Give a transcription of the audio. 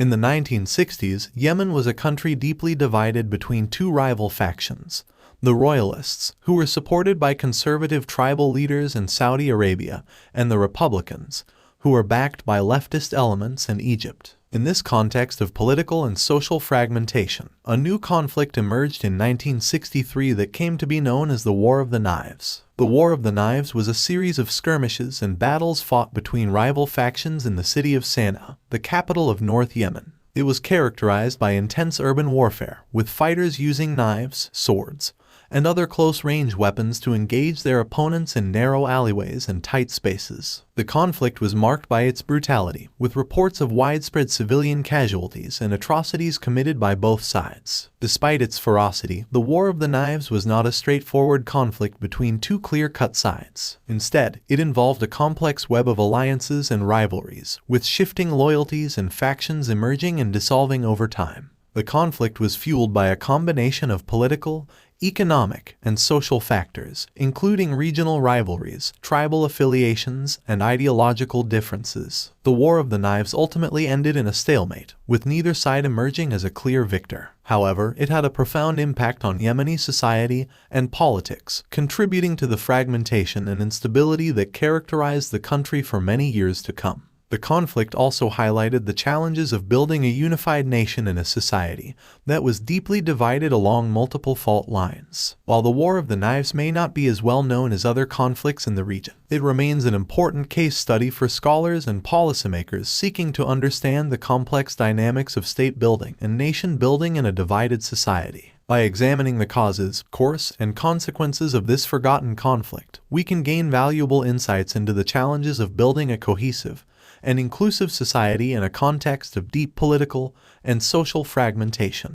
In the 1960s, Yemen was a country deeply divided between two rival factions: the Royalists, who were supported by conservative tribal leaders in Saudi Arabia, and the Republicans, who were backed by leftist elements in Egypt. In this context of political and social fragmentation, a new conflict emerged in 1963 that came to be known as the War of the Knives. The War of the Knives was a series of skirmishes and battles fought between rival factions in the city of Sana'a, the capital of North Yemen. It was characterized by intense urban warfare, with fighters using knives, swords, and other close-range weapons to engage their opponents in narrow alleyways and tight spaces. The conflict was marked by its brutality, with reports of widespread civilian casualties and atrocities committed by both sides. Despite its ferocity, the War of the Knives was not a straightforward conflict between two clear-cut sides. Instead, it involved a complex web of alliances and rivalries, with shifting loyalties and factions emerging and dissolving over time. The conflict was fueled by a combination of political, economic, and social factors, including regional rivalries, tribal affiliations, and ideological differences. The War of the Knives ultimately ended in a stalemate, with neither side emerging as a clear victor. However, it had a profound impact on Yemeni society and politics, contributing to the fragmentation and instability that characterized the country for many years to come. The conflict also highlighted the challenges of building a unified nation in a society that was deeply divided along multiple fault lines. While the War of the Knives may not be as well known as other conflicts in the region, it remains an important case study for scholars and policymakers seeking to understand the complex dynamics of state building and nation building in a divided society. By examining the causes, course, and consequences of this forgotten conflict, we can gain valuable insights into the challenges of building a cohesive and inclusive society in a context of deep political and social fragmentation.